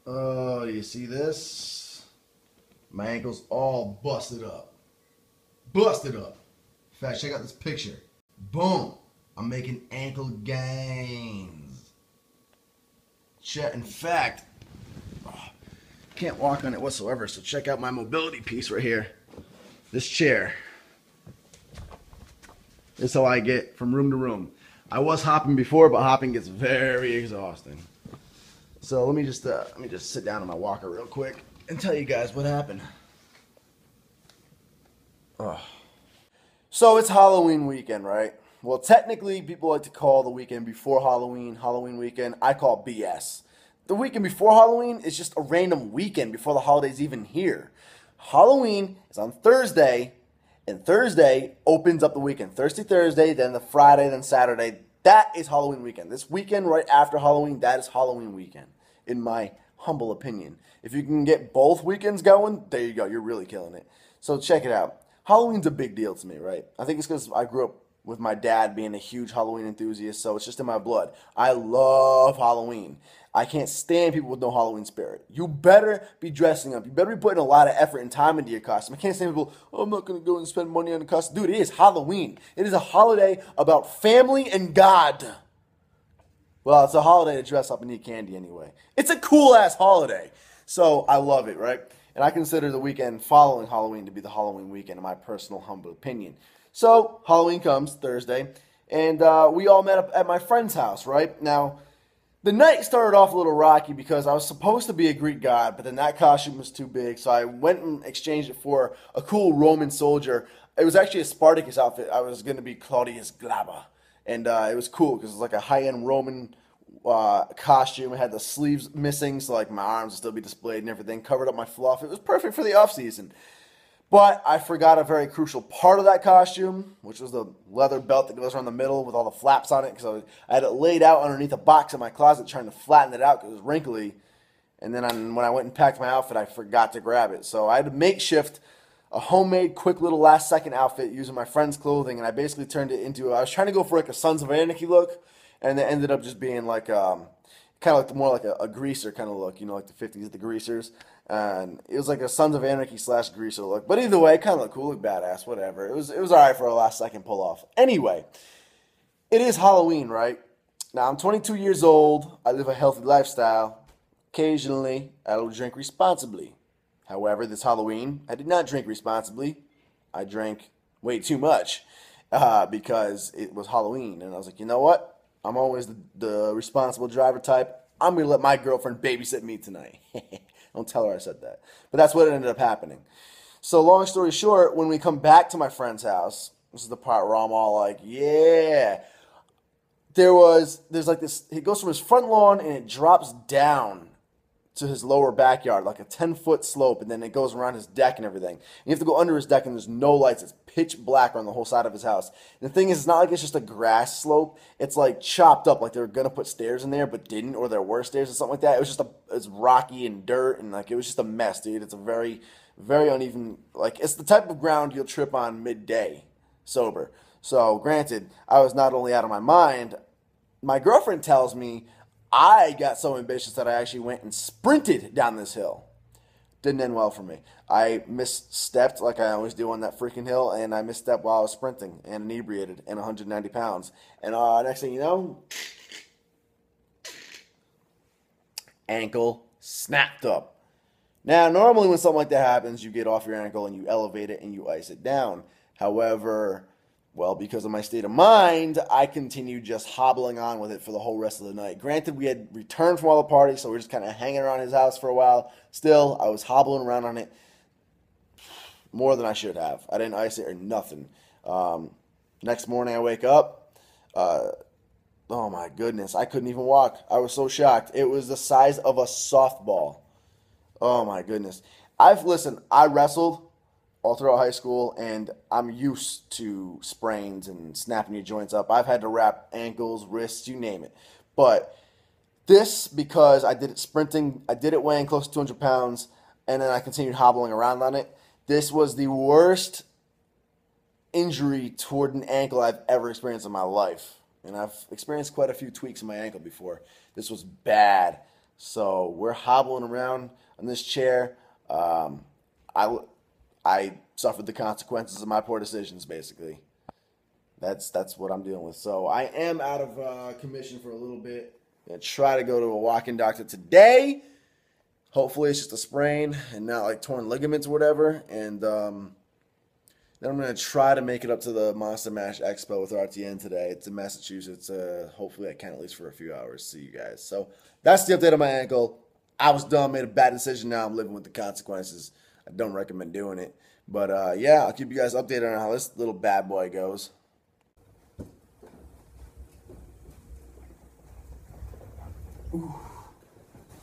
Oh, you see this? My ankle's all busted up. Busted up. In fact, check out this picture. Boom. I'm making ankle gains. In fact, can't walk on it whatsoever, so check out my mobility piece right here. This chair. This is how I get from room to room. I was hopping before, but hopping gets very exhausting. So let me just sit down on my walker real quick and tell you guys what happened. Oh. So it's Halloween weekend, right? Well, technically, people like to call the weekend before Halloween weekend. I call BS. The weekend before Halloween is just a random weekend before the holiday's even here. Halloween is on Thursday, and Thursday opens up the weekend. Thursday, then the Friday, then Saturday. That is Halloween weekend. This weekend right after Halloween, that is Halloween weekend, in my humble opinion. If you can get both weekends going, there you go. You're really killing it. So check it out. Halloween's a big deal to me, right? I think it's because I grew up with my dad being a huge Halloween enthusiast, so it's just in my blood. I love Halloween. I can't stand people with no Halloween spirit. You better be dressing up. You better be putting a lot of effort and time into your costume. I can't stand people, oh, I'm not going to go and spend money on a costume. Dude, it is Halloween. It is a holiday about family and God. Well, it's a holiday to dress up and eat candy anyway. It's a cool-ass holiday. So I love it, right? And I consider the weekend following Halloween to be the Halloween weekend, in my personal humble opinion. So Halloween comes Thursday, and we all met up at my friend's house, right? Now, the night started off a little rocky because I was supposed to be a Greek god, but then that costume was too big, so I went and exchanged it for a cool Roman soldier. It was actually a Spartacus outfit. I was going to be Claudius Glabba, and it was cool because it was like a high-end Roman costume. It had the sleeves missing, so like my arms would still be displayed and everything. Covered up my fluff. It was perfect for the off season. But I forgot a very crucial part of that costume, which was the leather belt that goes around the middle with all the flaps on it. Because I had it laid out underneath a box in my closet trying to flatten it out because it was wrinkly. And then when I went and packed my outfit, I forgot to grab it. So I had to makeshift a homemade, quick little last-second outfit using my friend's clothing. And I basically turned it into, I was trying to go for like a Sons of Anarchy look. And it ended up just being like, kind of like more like a greaser kind of look. You know, like the 50s, the greasers. And it was like a Sons of Anarchy / greaser look. But either way, it kind of looked cool, looked badass, whatever. It was all right for a last second pull off. Anyway, it is Halloween, right? Now, I'm 22 years old. I live a healthy lifestyle. Occasionally, I will drink responsibly. However, this Halloween, I did not drink responsibly. I drank way too much because it was Halloween. And I was like, you know what? I'm always the responsible driver type. I'm going to let my girlfriend babysit me tonight. Don't tell her I said that. But that's what ended up happening. So long story short, when we come back to my friend's house, this is the part where I'm all like, yeah. There's like this, it goes from his front lawn and it drops down to his lower backyard, like a 10-foot slope, and then it goes around his deck and everything. And you have to go under his deck and there's no lights. It's pitch black on the whole side of his house. And the thing is, it's not like it's just a grass slope. It's like chopped up, like they were going to put stairs in there but didn't, or there were stairs or something like that. It was just it's rocky and dirt, and like it was just a mess, dude. It's a very, very uneven, like it's the type of ground you'll trip on midday sober. So granted, I was not only out of my mind, my girlfriend tells me I got so ambitious that I actually went and sprinted down this hill. Didn't end well for me. I misstepped like I always do on that freaking hill, and I misstepped while I was sprinting and inebriated and 190 pounds. And next thing you know, ankle snapped up. Now, normally when something like that happens, you get off your ankle and you elevate it and you ice it down. However, well, because of my state of mind, I continued just hobbling on with it for the whole rest of the night. Granted, we had returned from all the parties, so we were just kind of hanging around his house for a while. Still, I was hobbling around on it more than I should have. I didn't ice it or nothing. Next morning, I wake up. Oh, my goodness. I couldn't even walk. I was so shocked. It was the size of a softball. Oh, my goodness. I wrestled all throughout high school, and I'm used to sprains and snapping your joints up. I've had to wrap ankles, wrists, you name it. But this, because I did it sprinting, I did it weighing close to 200 pounds, and then I continued hobbling around on it. This was the worst injury toward an ankle I've ever experienced in my life. And I've experienced quite a few tweaks in my ankle before. This was bad. So we're hobbling around on this chair. Um, I, I suffered the consequences of my poor decisions, basically. That's what I'm dealing with. So I am out of commission for a little bit. I'm gonna try to go to a walk-in doctor today. Hopefully it's just a sprain and not like torn ligaments or whatever. And then I'm gonna try to make it up to the Monster Mash Expo with RTN today. It's in Massachusetts. Hopefully I can at least for a few hours. See you guys. So that's the update on my ankle. I was dumb, made a bad decision. Now I'm living with the consequences. I don't recommend doing it. But yeah, I'll keep you guys updated on how this little bad boy goes.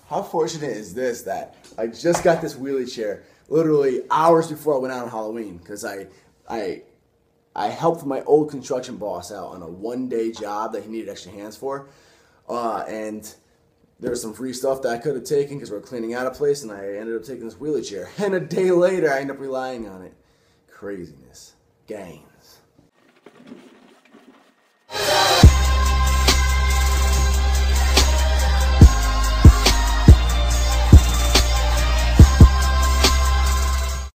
How fortunate is this that I just got this wheelie chair literally hours before I went out on Halloween because I I helped my old construction boss out on a 1-day job that he needed extra hands for, and there was some free stuff that I could have taken because we were cleaning out a place, and I ended up taking this wheelie chair. And a day later, I ended up relying on it. Craziness, gains.